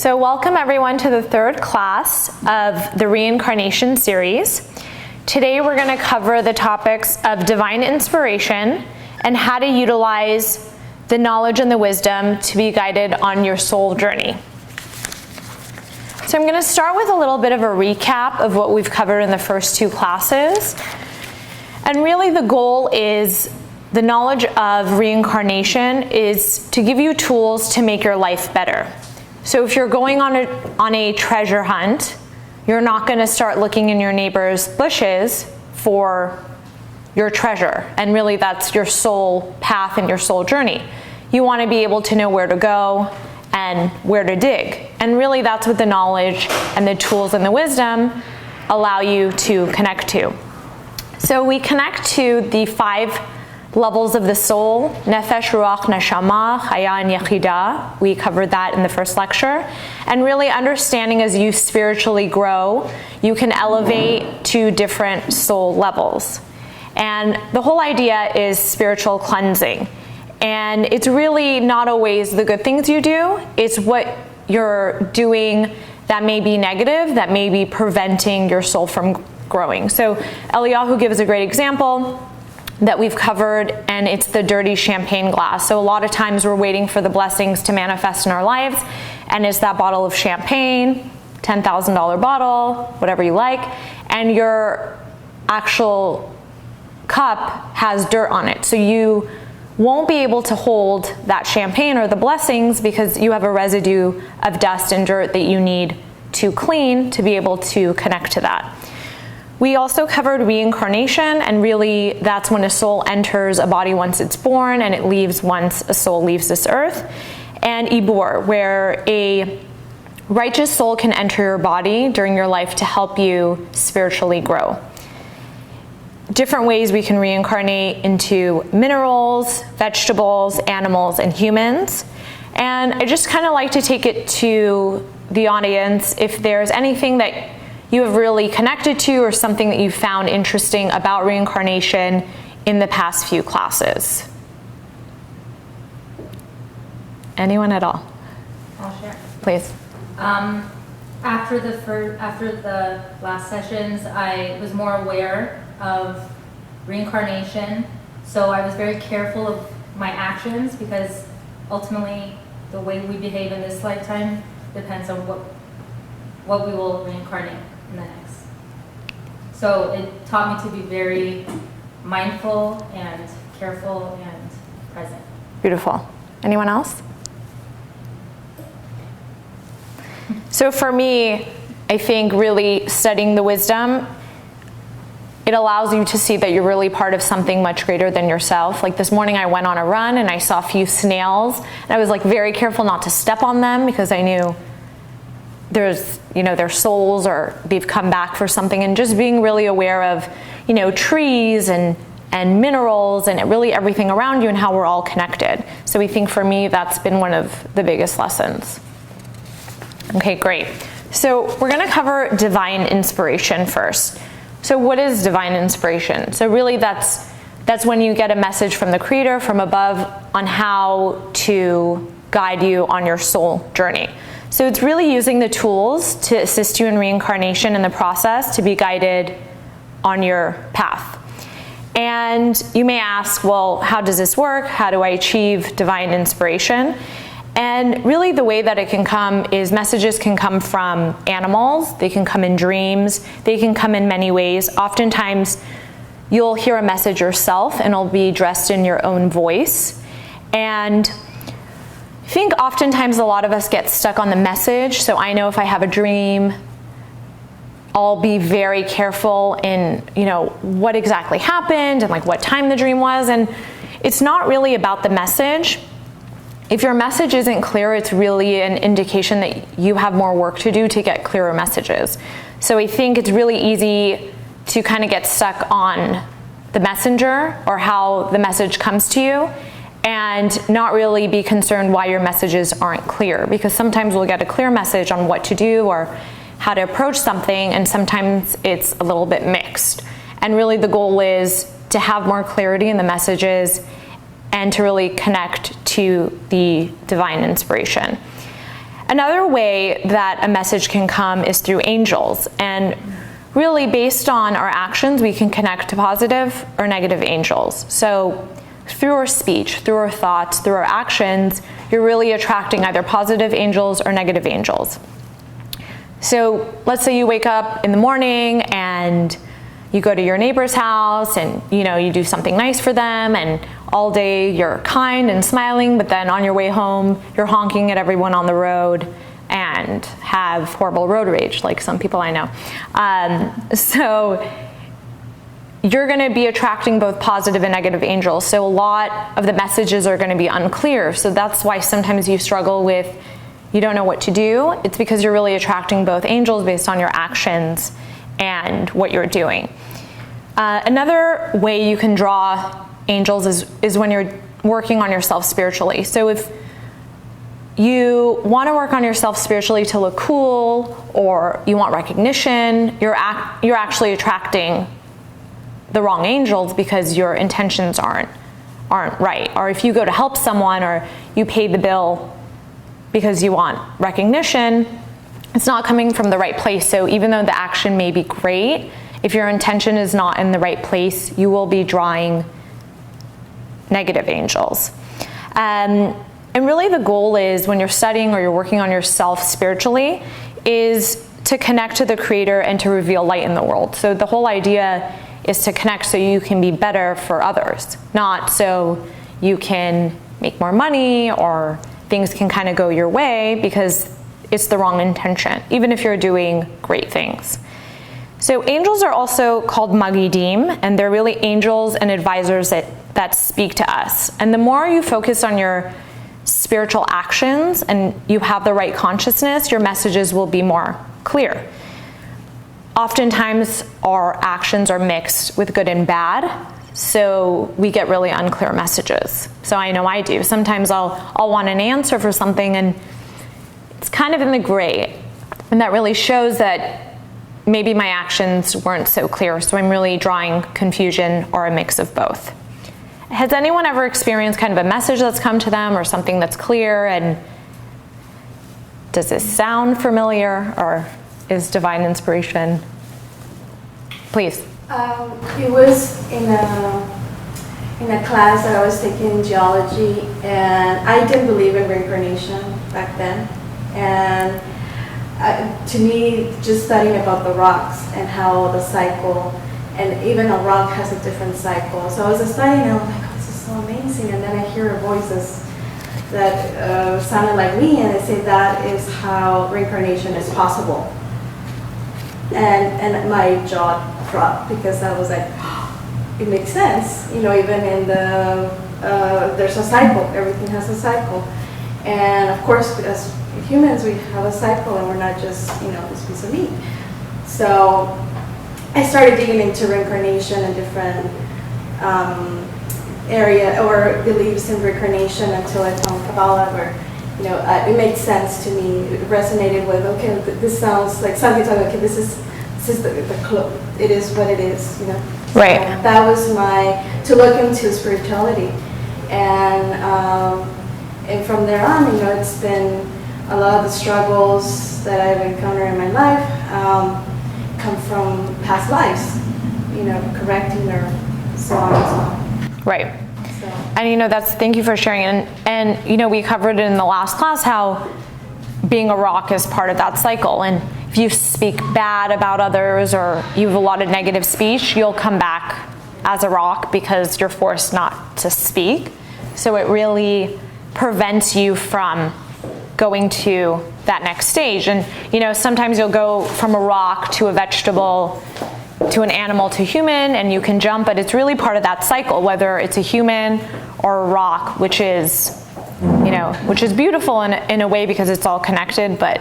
So welcome everyone to the third class of the reincarnation series. Today we're going to cover the topics of divine inspiration and how to utilize the knowledge and the wisdom to be guided on your soul journey. So I'm going to start with a little bit of a recap of what we've covered in the first two classes. And really the goal is the knowledge of reincarnation is to give you tools to make your life better. So if you're going on a treasure hunt, you're not going to start looking in your neighbor's bushes for your treasure. And really that's your soul path and your soul journey. You want to be able to know where to go and where to dig. And really that's what the knowledge and the tools and the wisdom allow you to connect to. So we connect to the 5 levels of the soul: Nefesh, Ruach, Neshama, Chaya, and Yechida. We covered that in the first lecture. And really understanding as you spiritually grow, you can elevate to different soul levels. And the whole idea is spiritual cleansing. And it's really not always the good things you do, it's what you're doing that may be negative, that may be preventing your soul from growing. So Eliyahu gives a great example that we've covered, and it's the dirty champagne glass. So a lot of times we're waiting for the blessings to manifest in our lives, and it's that bottle of champagne, $10,000 bottle, whatever you like, and your actual cup has dirt on it. So you won't be able to hold that champagne or the blessings because you have a residue of dust and dirt that you need to clean to be able to connect to that. We also covered reincarnation, and really that's when a soul enters a body once it's born and it leaves once a soul leaves this earth. And Ibur, where a righteous soul can enter your body during your life to help you spiritually grow. Different ways we can reincarnate into minerals, vegetables, animals, and humans. And I just kind of like to take it to the audience if there's anything that you have really connected to or something that you found interesting about reincarnation in the past few classes. Anyone at all? I'll share. Please. After the last sessions, I was more aware of reincarnation, so I was very careful of my actions because ultimately the way we behave in this lifetime depends on what we will reincarnate in the next. So it taught me to be very mindful and careful and present. Beautiful. Anyone else? So for me, I think really studying the wisdom, it allows you to see that you're really part of something much greater than yourself. Like this morning I went on a run and I saw a few snails and I was like very careful not to step on them because I knew there's, their souls or they've come back for something, and just being really aware of, trees and minerals and really everything around you and how we're all connected. So we think for me, that's been one of the biggest lessons. Okay, great. So we're going to cover divine inspiration first. So what is divine inspiration? So really that's when you get a message from the Creator, from above, on how to guide you on your soul journey. So it's really using the tools to assist you in reincarnation in the process to be guided on your path. And you may ask, well, how does this work? How do I achieve divine inspiration? And really the way that it can come is messages can come from animals, they can come in dreams, they can come in many ways. Oftentimes you'll hear a message yourself and it'll be dressed in your own voice. And I think oftentimes a lot of us get stuck on the message. So I know if I have a dream, I'll be very careful in, what exactly happened and like what time the dream was. And it's not really about the message. If your message isn't clear, it's really an indication that you have more work to do to get clearer messages. So I think it's really easy to kind of get stuck on the messenger or how the message comes to you, and not really be concerned why your messages aren't clear, because sometimes we'll get a clear message on what to do or how to approach something, and sometimes it's a little bit mixed. And really the goal is to have more clarity in the messages and to really connect to the divine inspiration. Another way that a message can come is through angels. And really, based on our actions, we can connect to positive or negative angels. So through our speech, through our thoughts, through our actions, you're really attracting either positive angels or negative angels. So let's say you wake up in the morning and you go to your neighbor's house and you do something nice for them, and all day you're kind and smiling, but then on your way home you're honking at everyone on the road and have horrible road rage, like some people I know. So you're going to be attracting both positive and negative angels. So a lot of the messages are going to be unclear. So that's why sometimes you struggle with, you don't know what to do. It's because you're really attracting both angels based on your actions and what you're doing. Another way you can draw angels is when you're working on yourself spiritually. So if you want to work on yourself spiritually to look cool, or you want recognition, you're actually attracting the wrong angels because your intentions aren't right. Or if you go to help someone, or you pay the bill because you want recognition, it's not coming from the right place. So even though the action may be great, if your intention is not in the right place, you will be drawing negative angels. And really the goal is, when you're studying or you're working on yourself spiritually, is to connect to the Creator and to reveal light in the world. So the whole idea is to connect so you can be better for others, not so you can make more money or things can kind of go your way, because it's the wrong intention, even if you're doing great things. So angels are also called Magidim, and they're really angels and advisors that speak to us. And the more you focus on your spiritual actions and you have the right consciousness, your messages will be more clear. Oftentimes our actions are mixed with good and bad, so we get really unclear messages. So I know I do. Sometimes I'll want an answer for something and it's kind of in the gray, and that really shows that maybe my actions weren't so clear, so I'm really drawing confusion or a mix of both. Has anyone ever experienced kind of a message that's come to them or something that's clear, and does this sound familiar, or is divine inspiration? Please. It was in a class that I was taking geology, and I didn't believe in reincarnation back then. And to me, just studying about the rocks and how the cycle, and even a rock has a different cycle. So I was studying, and I'm like, oh, this is so amazing. And then I hear voices that sounded like me, and they say that is how reincarnation is possible. And my jaw dropped, because I was like, it makes sense. Even in there's a cycle. Everything has a cycle. And of course, as humans, we have a cycle, and we're not just, this piece of meat. So I started digging into reincarnation and different area or beliefs in reincarnation, until I found Kabbalah, where it made sense to me. It resonated with, okay, this sounds like something. Okay, this is the clue. It is what it is. Right. So that was to look into spirituality, and from there on, it's been a lot of the struggles that I've encountered in my life come from past lives, correcting or so on and so on. Right. So. And thank you for sharing. And we covered in the last class how being a rock is part of that cycle. And if you speak bad about others, or you have a lot of negative speech, you'll come back as a rock because you're forced not to speak. So it really prevents you from going to that next stage. And sometimes you'll go from a rock to a vegetable to an animal to human, and you can jump, but it's really part of that cycle, whether it's a human or a rock, which is beautiful in a way, because it's all connected. But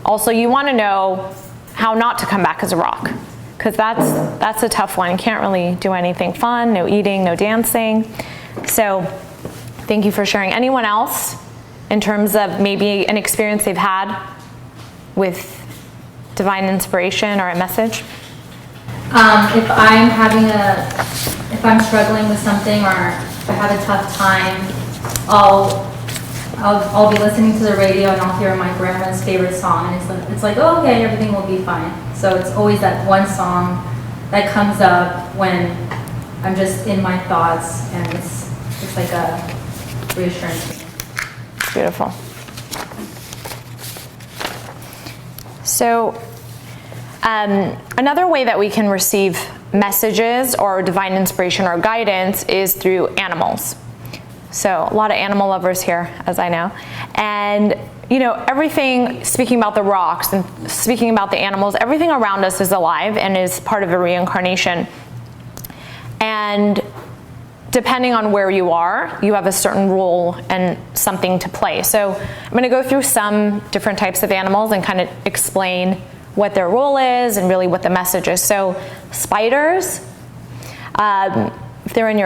also you want to know how not to come back as a rock, because that's a tough one. You can't really do anything fun, no eating, no dancing. So thank you for sharing. Anyone else, in terms of maybe an experience they've had with divine inspiration or a message? If I'm struggling with something, or if I have a tough time, I'll I'll be listening to the radio and I'll hear my grandma's favorite song, and it's like, oh, okay, everything will be fine. So it's always that one song that comes up when I'm just in my thoughts, and it's like a reassurance to me. Beautiful. So another way that we can receive messages or divine inspiration or guidance is through animals. So a lot of animal lovers here, as I know. And everything, speaking about the rocks and speaking about the animals, everything around us is alive and is part of a reincarnation. And depending on where you are, you have a certain role and something to play. So I'm going to go through some different types of animals and kind of explain what their role is and really what the message is. So spiders, if they're in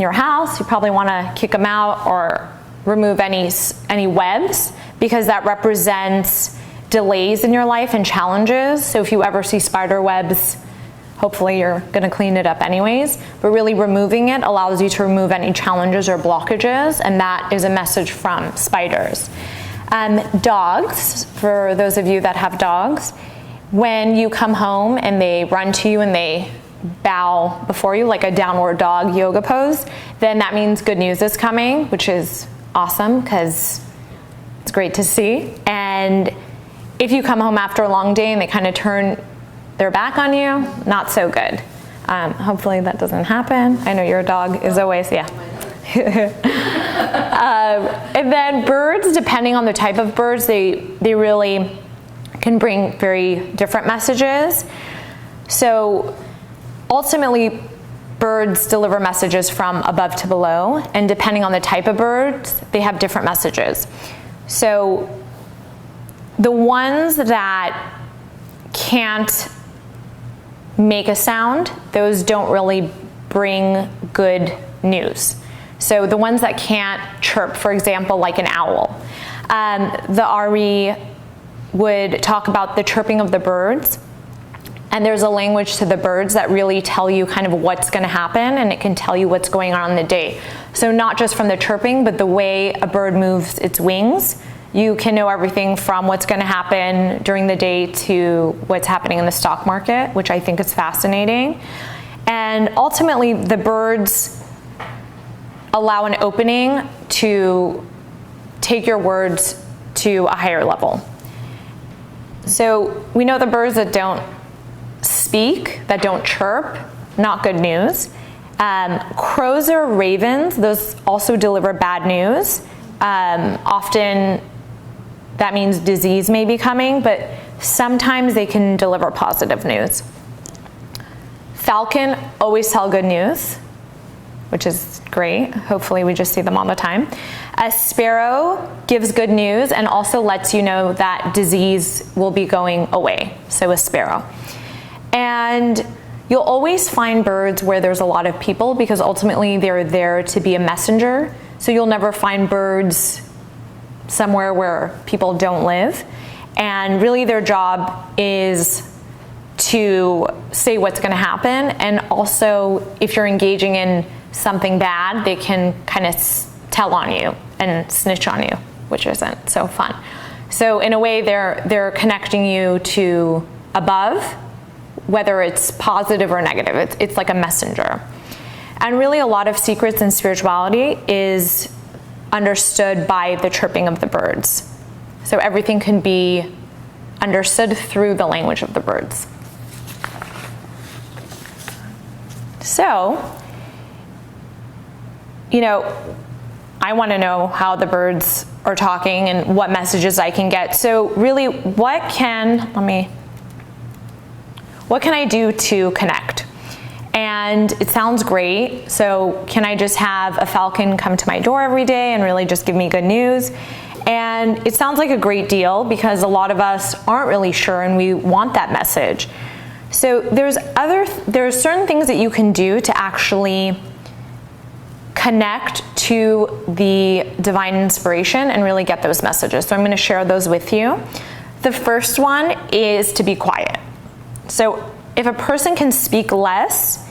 your house, you probably want to kick them out or remove any webs, because that represents delays in your life and challenges. So if you ever see spider webs, hopefully you're going to clean it up anyways, but really removing it allows you to remove any challenges or blockages, and that is a message from spiders. Dogs, for those of you that have dogs, when you come home and they run to you and they bow before you like a downward dog yoga pose, then that means good news is coming, which is awesome because it's great to see. And if you come home after a long day and they kind of turn their back on you, not so good. Hopefully that doesn't happen. I know your dog is always, yeah. And then birds, depending on the type of birds, they really can bring very different messages. So ultimately, birds deliver messages from above to below, and depending on the type of birds, they have different messages. So the ones that can't make a sound, those don't really bring good news. So the ones that can't chirp, for example, like an owl. The Ari would talk about the chirping of the birds, and there's a language to the birds that really tell you kind of what's going to happen, and it can tell you what's going on in the day. So not just from the chirping, but the way a bird moves its wings, you can know everything from what's going to happen during the day to what's happening in the stock market, which I think is fascinating. And ultimately, the birds allow an opening to take your words to a higher level. So we know the birds that don't speak, that don't chirp, not good news. Crows or ravens, those also deliver bad news. Often that means disease may be coming, but sometimes they can deliver positive news. Falcon always tell good news, which is great. Hopefully we just see them all the time. A sparrow gives good news and also lets you know that disease will be going away. So a sparrow. And you'll always find birds where there's a lot of people, because ultimately they're there to be a messenger. So you'll never find birds somewhere where people don't live. And really their job is to say what's going to happen. And also, if you're engaging in something bad, they can kind of tell on you and snitch on you, which isn't so fun. So in a way, they're connecting you to above, whether it's positive or negative. It's like a messenger. And really, a lot of secrets in spirituality is understood by the chirping of the birds. So everything can be understood through the language of the birds. So, I want to know how the birds are talking and what messages I can get. So really, what can I do to connect? And it sounds great. So can I just have a falcon come to my door every day and really just give me good news? And it sounds like a great deal, because a lot of us aren't really sure and we want that message. So there's certain things that you can do to actually connect to the divine inspiration and really get those messages. So I'm going to share those with you. The first one is to be quiet. So if a person can speak less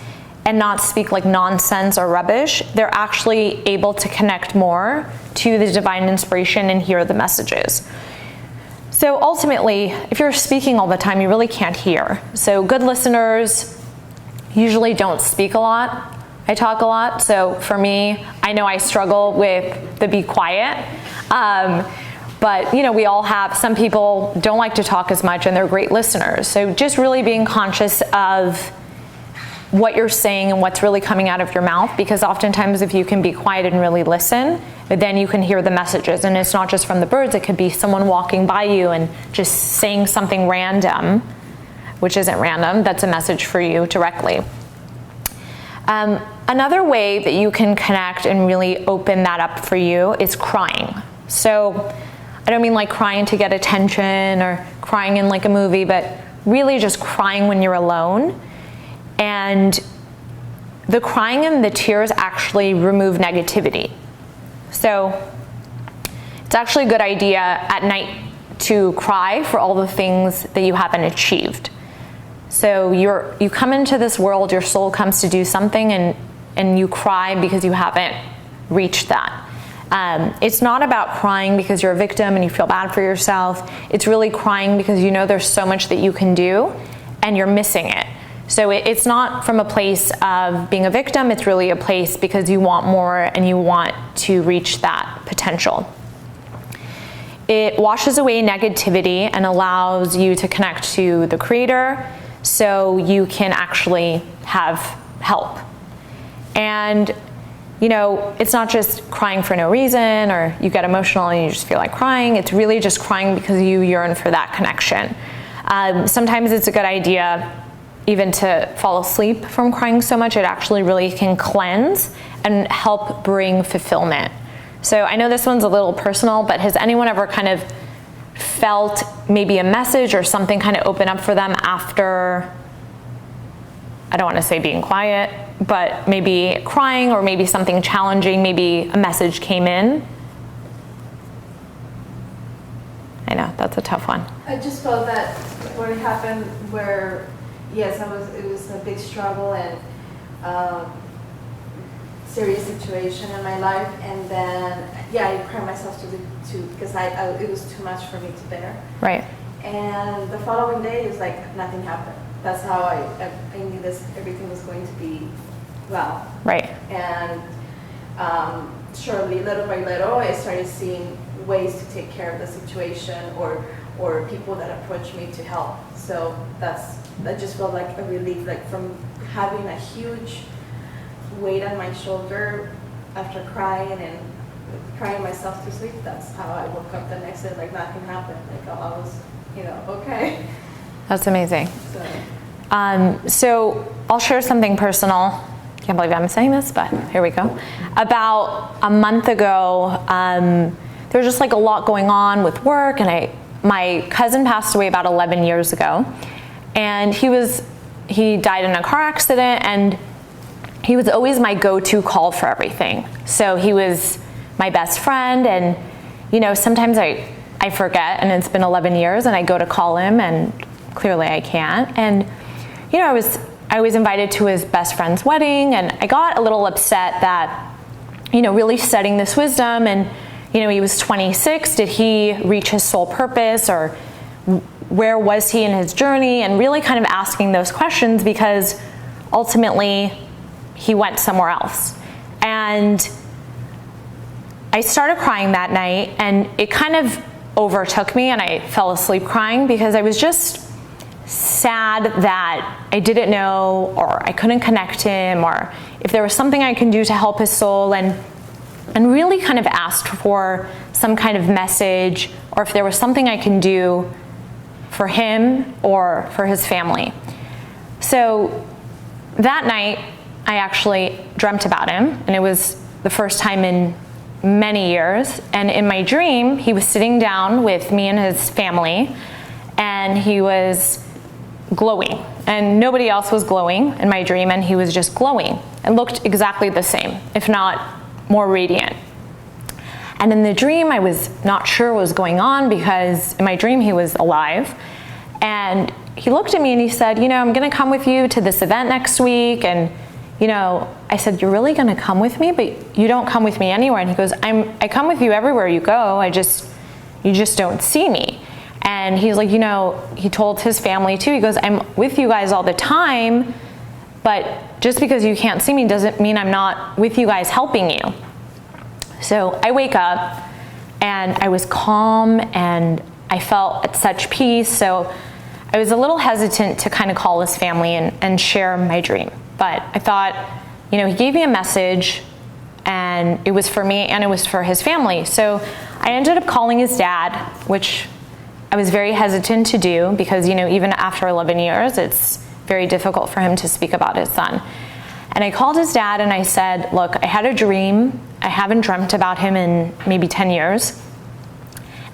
and not speak like nonsense or rubbish, they're actually able to connect more to the divine inspiration and hear the messages. So ultimately, if you're speaking all the time, you really can't hear. So good listeners usually don't speak a lot. I talk a lot. So for me, I know I struggle with the be quiet. But we all have, some people don't like to talk as much and they're great listeners. So just really being conscious of what you're saying and what's really coming out of your mouth, because oftentimes if you can be quiet and really listen, then you can hear the messages. And it's not just from the birds, it could be someone walking by you and just saying something random, which isn't random, that's a message for you directly. Another way that you can connect and really open that up for you is crying. So I don't mean like crying to get attention or crying in like a movie, but really just crying when you're alone. And the crying and the tears actually remove negativity. So it's actually a good idea at night to cry for all the things that you haven't achieved. So you come into this world, your soul comes to do something, and you cry because you haven't reached that. It's not about crying because you're a victim and you feel bad for yourself. It's really crying because you know there's so much that you can do and you're missing it. So it's not from a place of being a victim, it's really a place because you want more and you want to reach that potential. It washes away negativity and allows you to connect to the Creator so you can actually have help. And it's not just crying for no reason or you get emotional and you just feel like crying. It's really just crying because you yearn for that connection. Sometimes it's a good idea even to fall asleep from crying so much. It actually really can cleanse and help bring fulfillment. So I know this one's a little personal, but has anyone ever kind of felt maybe a message or something kind of open up for them after, I don't want to say being quiet, but maybe crying or maybe something challenging, maybe a message came in? I know, that's a tough one. I just felt that what happened where, yes, it was a big struggle and serious situation in my life, and then I cried myself to because it was too much for me to bear. Right. And the following day, it was like nothing happened. That's how I knew everything was going to be well. Right. And surely, little by little, I started seeing ways to take care of the situation or people that approached me to help. So that just felt like a relief, like from having a huge weight on my shoulder after crying and crying myself to sleep. That's how I woke up the next day, like nothing happened. Like I was, okay. That's amazing. So I'll share something personal. Can't believe I'm saying this, but here we go. About a month ago, there was just like a lot going on with work, and my cousin passed away about 11 years ago, and he died in a car accident, and he was always my go-to call for everything. So he was my best friend, and sometimes I forget, and it's been 11 years, and I go to call him, and clearly I can't. And I was invited to his best friend's wedding, and I got a little upset that really studying this wisdom, and he was 26. Did he reach his soul purpose, or where was he in his journey? And really kind of asking those questions, because ultimately he went somewhere else. And I started crying that night, and it kind of overtook me, and I fell asleep crying because I was just sad that I didn't know, or I couldn't connect him, or if there was something I can do to help his soul, and really kind of asked for some kind of message, or if there was something I can do for him or for his family. So that night, I actually dreamt about him, and it was the first time in many years. And in my dream, he was sitting down with me and his family, and he was glowing. And nobody else was glowing in my dream, and he was just glowing and looked exactly the same, if not more radiant. And in the dream, I was not sure what was going on, because in my dream, he was alive. And he looked at me and he said, I'm going to come with you to this event next week, and I said, you're really going to come with me, but you don't come with me anywhere. And he goes, I come with you everywhere you go. You just don't see me. And he's like, he told his family too. He goes, I'm with you guys all the time, but just because you can't see me doesn't mean I'm not with you guys helping you. So I wake up and I was calm and I felt at such peace. So I was a little hesitant to kind of call his family and share my dream. But I thought, he gave me a message and it was for me and it was for his family. So I ended up calling his dad, which I was very hesitant to do because, even after 11 years, it's very difficult for him to speak about his son. And I called his dad and I said, look, I had a dream. I haven't dreamt about him in maybe 10 years.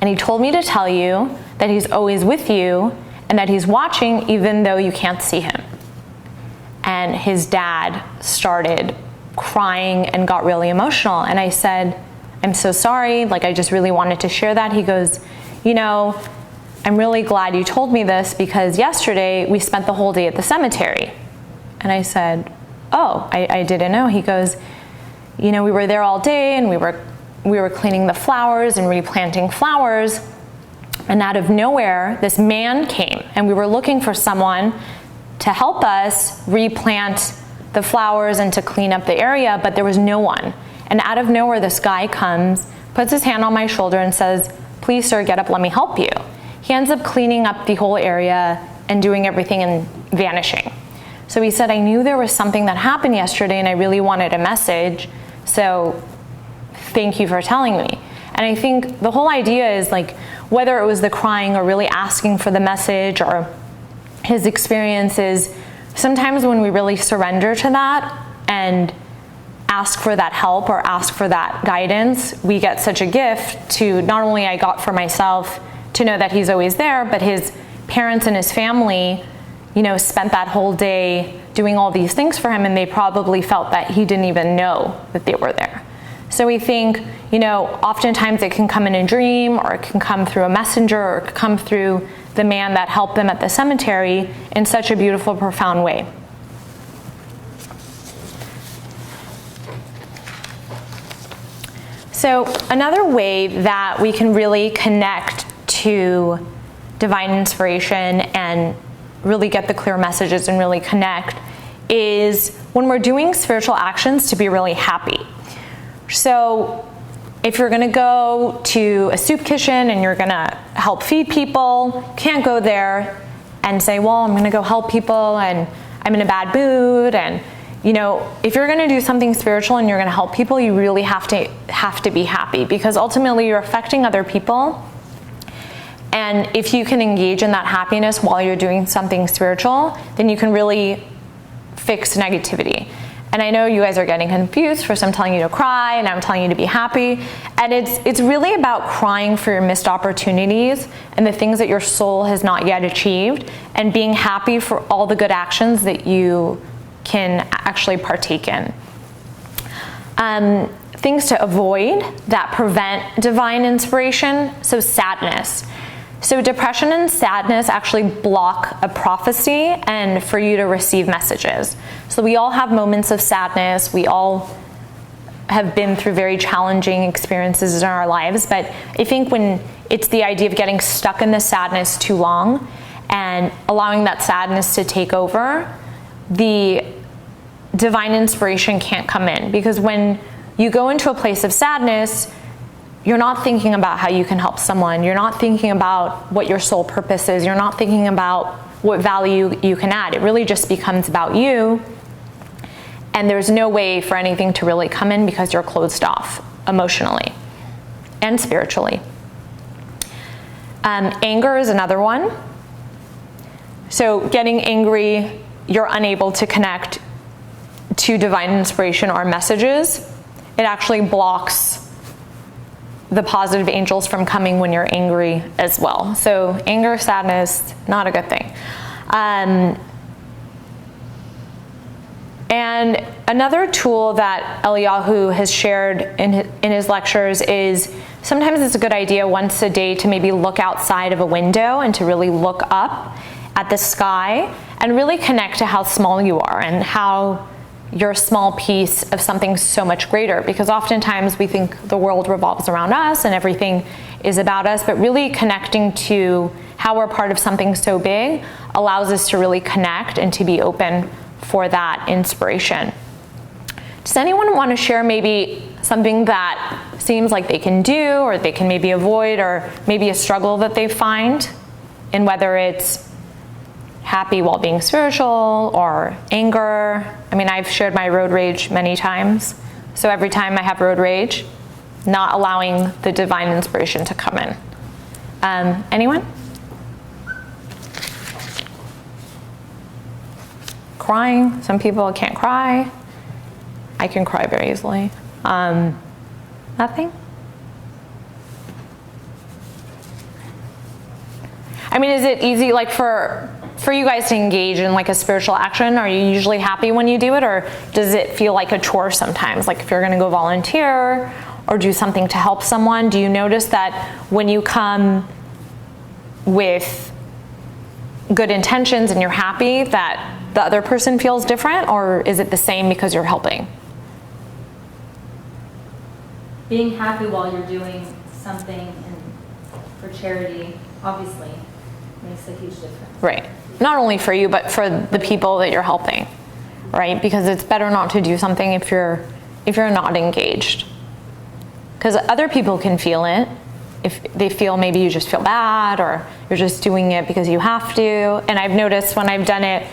And he told me to tell you that he's always with you and that he's watching even though you can't see him. And his dad started crying and got really emotional. And I said, I'm so sorry. I just really wanted to share that. He goes, I'm really glad you told me this because yesterday we spent the whole day at the cemetery. And I said, oh, I didn't know. He goes, we were there all day and we were cleaning the flowers and replanting flowers. And out of nowhere, this man came and we were looking for someone to help us replant the flowers and to clean up the area, but there was no one. And out of nowhere, this guy comes, puts his hand on my shoulder and says, please, sir, get up, let me help you. He ends up cleaning up the whole area and doing everything and vanishing. So he said, I knew there was something that happened yesterday and I really wanted a message, so thank you for telling me. And I think the whole idea is whether it was the crying or really asking for the message or his experiences, sometimes when we really surrender to that and ask for that help or ask for that guidance, we get such a gift to not only I got for myself to know that he's always there, but his parents and his family, spent that whole day doing all these things for him and they probably felt that he didn't even know that they were there. So we think, oftentimes it can come in a dream or it can come through a messenger or it can come through the man that helped them at the cemetery in such a beautiful, profound way. So another way that we can really connect to divine inspiration and really get the clear messages and really connect is when we're doing spiritual actions to be really happy. So if you're going to go to a soup kitchen and you're going to help feed people, can't go there and say, well, I'm going to go help people and I'm in a bad mood. And if you're going to do something spiritual and you're going to help people, you really have to be happy because ultimately you're affecting other people. And if you can engage in that happiness while you're doing something spiritual, then you can really fix negativity. And I know you guys are getting confused. First I'm telling you to cry and I'm telling you to be happy. And it's really about crying for your missed opportunities and the things that your soul has not yet achieved and being happy for all the good actions that you can actually partake in. Things to avoid that prevent divine inspiration. So sadness. So depression and sadness actually block a prophecy and for you to receive messages. So we all have moments of sadness. We all have been through very challenging experiences in our lives. But I think when it's the idea of getting stuck in the sadness too long and allowing that sadness to take over, the divine inspiration can't come in. Because when you go into a place of sadness, you're not thinking about how you can help someone. You're not thinking about what your soul purpose is. You're not thinking about what value you can add. It really just becomes about you. And there's no way for anything to really come in because you're closed off emotionally and spiritually. Anger is another one. So getting angry, you're unable to connect to divine inspiration or messages. It actually blocks the positive angels from coming when you're angry as well. So anger, sadness, not a good thing. And another tool that Eliyahu has shared in his lectures is sometimes it's a good idea once a day to maybe look outside of a window and to really look up at the sky and really connect to how small you are and how you're a small piece of something so much greater, because oftentimes we think the world revolves around us and everything is about us, but really connecting to how we're part of something so big allows us to really connect and to be open for that inspiration. Does anyone want to share maybe something that seems like they can do or they can maybe avoid, or maybe a struggle that they find in whether it's happy while being spiritual or anger? I mean, I've shared my road rage many times. So every time I have road rage, not allowing the divine inspiration to come in. Anyone? Crying. Some people can't cry. I can cry very easily. Nothing? I mean, is it easy, like for you guys to engage in like a spiritual action? Are you usually happy when you do it, or does it feel like a chore sometimes? Like if you're gonna go volunteer or do something to help someone, do you notice that when you come with good intentions and you're happy that the other person feels different, or is it the same because you're helping? Being happy while you're doing something for charity, obviously, makes a huge difference. Right. Not only for you, but for the people that you're helping, right? Because it's better not to do something if you're not engaged. Because other people can feel it. If they feel maybe you just feel bad, or you're just doing it because you have to. And I've noticed when I've done it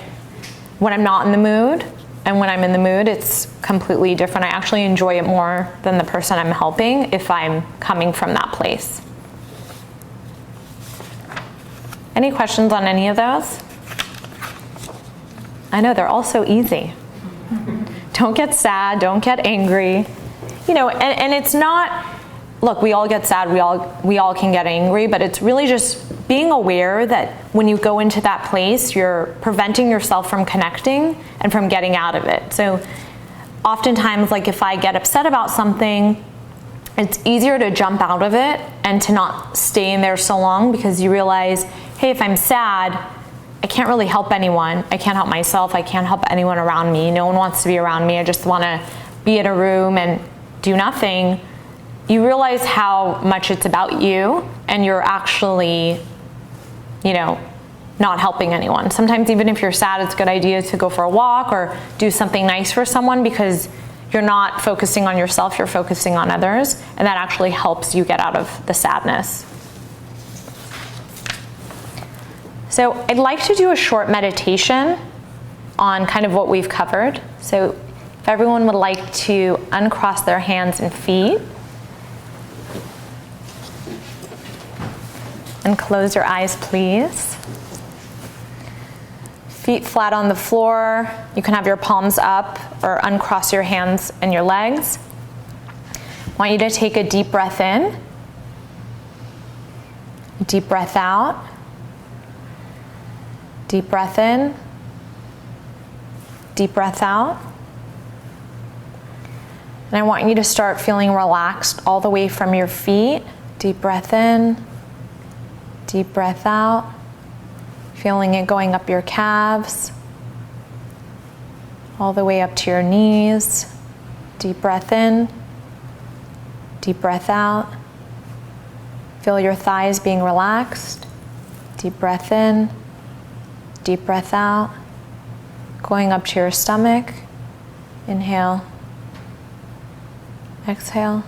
when I'm not in the mood, and when I'm in the mood, it's completely different. I actually enjoy it more than the person I'm helping if I'm coming from that place. Any questions on any of those? I know, they're all so easy. Don't get sad, don't get angry. You know, and it's not, look, we all get sad, we all can get angry, but it's really just being aware that when you go into that place, you're preventing yourself from connecting and from getting out of it. So oftentimes, like if I get upset about something, it's easier to jump out of it and to not stay in there so long, because you realize, hey, if I'm sad, I can't really help anyone. I can't help myself. I can't help anyone around me. No one wants to be around me. I just want to be in a room and do nothing. You realize how much it's about you, and you're actually, you know, not helping anyone. Sometimes even if you're sad, it's a good idea to go for a walk or do something nice for someone, because you're not focusing on yourself, you're focusing on others, and that actually helps you get out of the sadness. So I'd like to do a short meditation on kind of what we've covered. So if everyone would like to uncross their hands and feet, and close your eyes, please. Feet flat on the floor. You can have your palms up or uncross your hands and your legs. I want you to take a deep breath in, deep breath out, deep breath in, deep breath out. And I want you to start feeling relaxed all the way from your feet. Deep breath in, deep breath out. Feeling it going up your calves, all the way up to your knees. Deep breath in, deep breath out. Feel your thighs being relaxed. Deep breath in, deep breath out. Going up to your stomach. Inhale, exhale.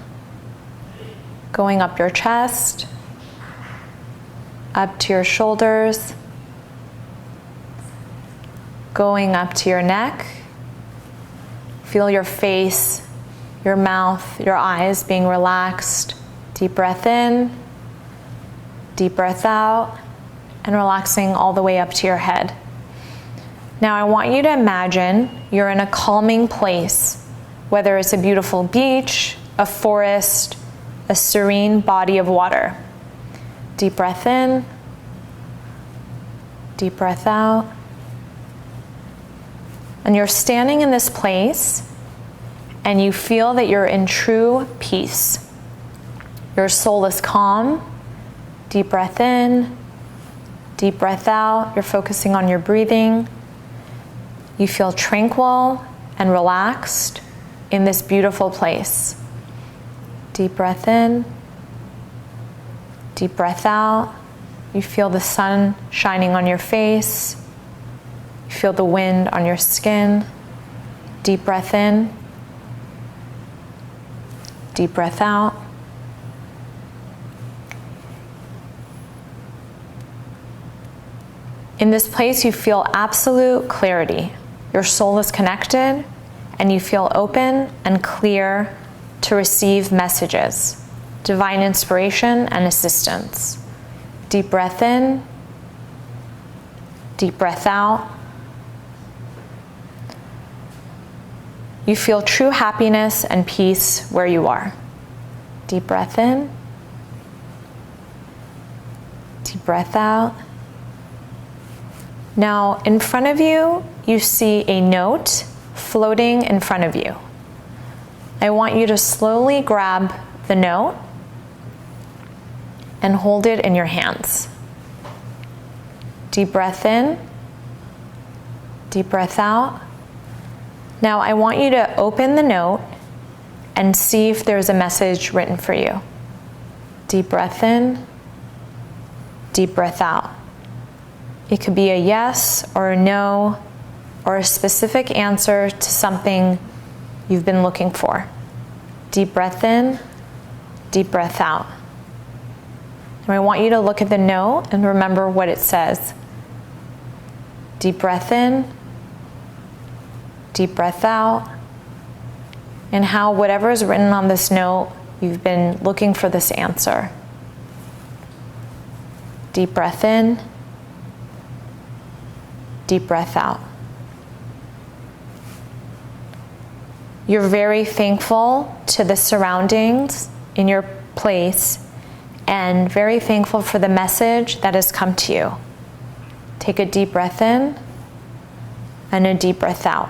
Going up your chest, up to your shoulders, going up to your neck. Feel your face, your mouth, your eyes being relaxed. Deep breath in, deep breath out, and relaxing all the way up to your head. Now I want you to imagine you're in a calming place, whether it's a beautiful beach, a forest, a serene body of water. Deep breath in, deep breath out. And you're standing in this place and you feel that you're in true peace. Your soul is calm. Deep breath in, deep breath out. You're focusing on your breathing. You feel tranquil and relaxed in this beautiful place. Deep breath in, deep breath out. You feel the sun shining on your face. You feel the wind on your skin. Deep breath in, deep breath out. In this place, you feel absolute clarity. Your soul is connected, and you feel open and clear to receive messages, divine inspiration, and assistance. Deep breath in, deep breath out. You feel true happiness and peace where you are. Deep breath in, deep breath out. Now, in front of you, you see a note floating in front of you. I want you to slowly grab the note and hold it in your hands. Deep breath in, deep breath out. Now, I want you to open the note and see if there's a message written for you. Deep breath in, deep breath out. It could be a yes or a no or a specific answer to something you've been looking for. Deep breath in, deep breath out. And I want you to look at the note and remember what it says. Deep breath in, deep breath out, and how whatever is written on this note, you've been looking for this answer. Deep breath in, deep breath out. You're very thankful to the surroundings in your place and very thankful for the message that has come to you. Take a deep breath in and a deep breath out.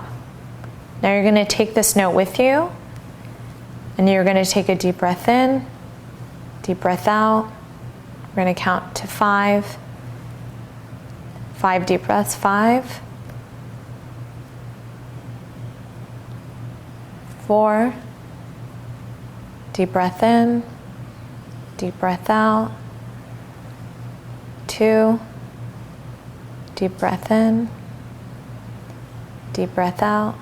Now you're going to take this note with you and you're going to take a deep breath in, deep breath out. We're going to count to 5. 5 deep breaths. 5, 4, deep breath in, deep breath out. 2, deep breath in, deep breath out.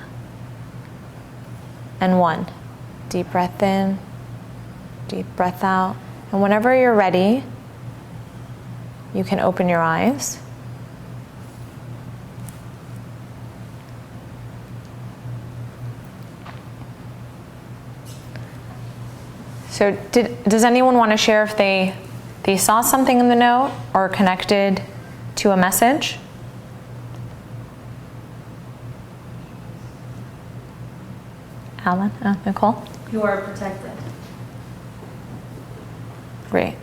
And 1, deep breath in, deep breath out. And whenever you're ready, you can open your eyes. So does anyone want to share if they saw something in the note or connected to a message? Alan? Nicole? You are protected. Great.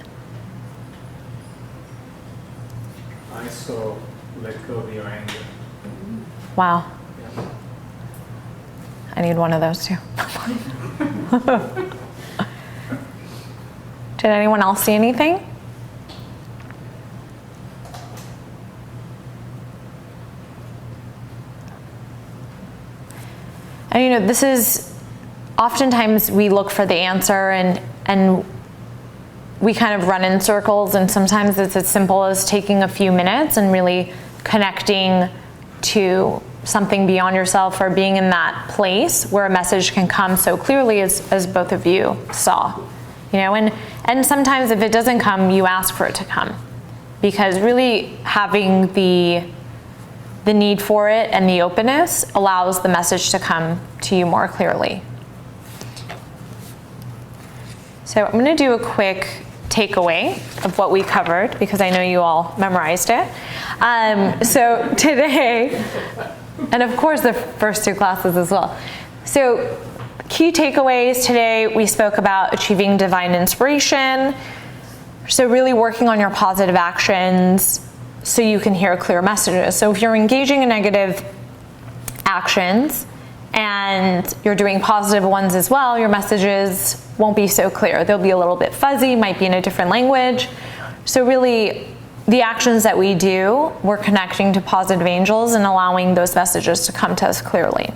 I saw let go of your anger. Wow. Yeah. I need one of those too. Did anyone else see anything? And this is, oftentimes we look for the answer and we kind of run in circles, and sometimes it's as simple as taking a few minutes and really connecting to something beyond yourself or being in that place where a message can come so clearly as both of you saw. And sometimes if it doesn't come, you ask for it to come, because really having the need for it and the openness allows the message to come to you more clearly. So I'm going to do a quick takeaway of what we covered, because I know you all memorized it. So today, and of course the first 2 classes as well. So key takeaways today, we spoke about achieving divine inspiration. So really working on your positive actions so you can hear clear messages. So if you're engaging in negative actions and you're doing positive ones as well, your messages won't be so clear. They'll be a little bit fuzzy, might be in a different language. So really, the actions that we do, we're connecting to positive angels and allowing those messages to come to us clearly.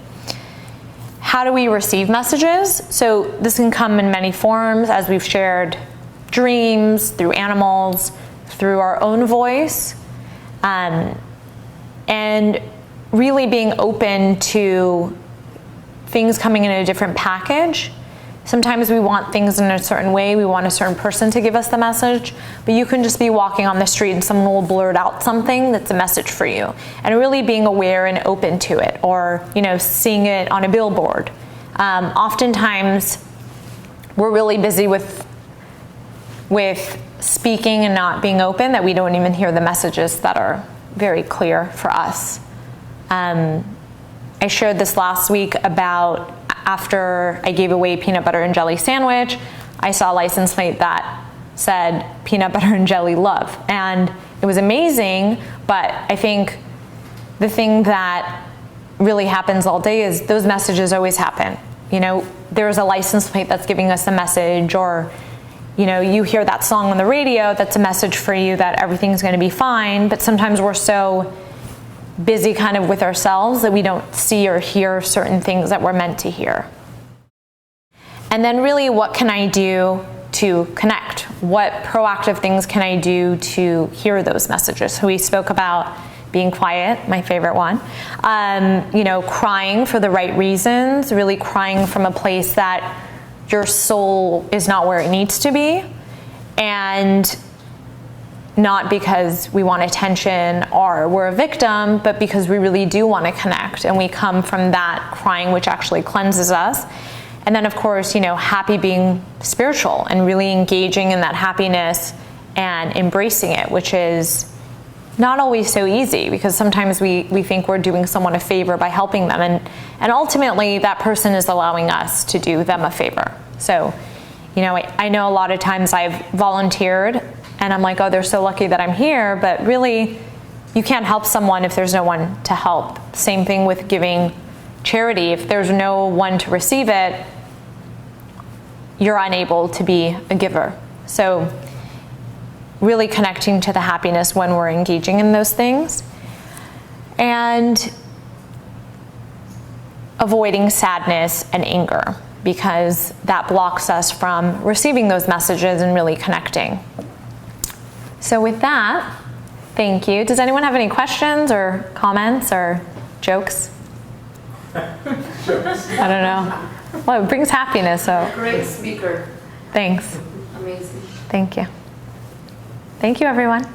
how do we receive messages? So this can come in many forms, as we've shared: dreams, through animals, through our own voice, and really being open to things coming in a different package. Sometimes we want things in a certain way, we want a certain person to give us the message, but you can just be walking on the street and someone will blurt out something that's a message for you. And really being aware and open to it, or seeing it on a billboard. Oftentimes we're really busy with speaking and not being open, that we don't even hear the messages that are very clear for us. I shared this last week about, after I gave away peanut butter and jelly sandwich, I saw a license plate that said peanut butter and jelly love. And it was amazing, but I think the thing that really happens all day is those messages always happen. There's a license plate that's giving us a message, or you hear that song on the radio that's a message for you that everything's going to be fine, but sometimes we're so busy kind of with ourselves that we don't see or hear certain things that we're meant to hear. And then really, what can I do to connect? What proactive things can I do to hear those messages? So we spoke about being quiet, my favorite one. Crying for the right reasons, really crying from a place that your soul is not where it needs to be, and not because we want attention or we're a victim, but because we really do want to connect, and we come from that crying, which actually cleanses us. And then of course, happy being spiritual and really engaging in that happiness and embracing it, which is not always so easy, because sometimes we think we're doing someone a favor by helping them, and ultimately that person is allowing us to do them a favor. So, I know a lot of times I've volunteered and I'm like, oh, they're so lucky that I'm here, but really you can't help someone if there's no one to help. Same thing with giving charity. If there's no one to receive it, you're unable to be a giver. So really connecting to the happiness when we're engaging in those things, and avoiding sadness and anger, because that blocks us from receiving those messages and really connecting. So with that, thank you. Does anyone have any questions or comments or jokes? I don't know. Well, it brings happiness, so. Great speaker. Thanks. Amazing. Thank you. Thank you, everyone.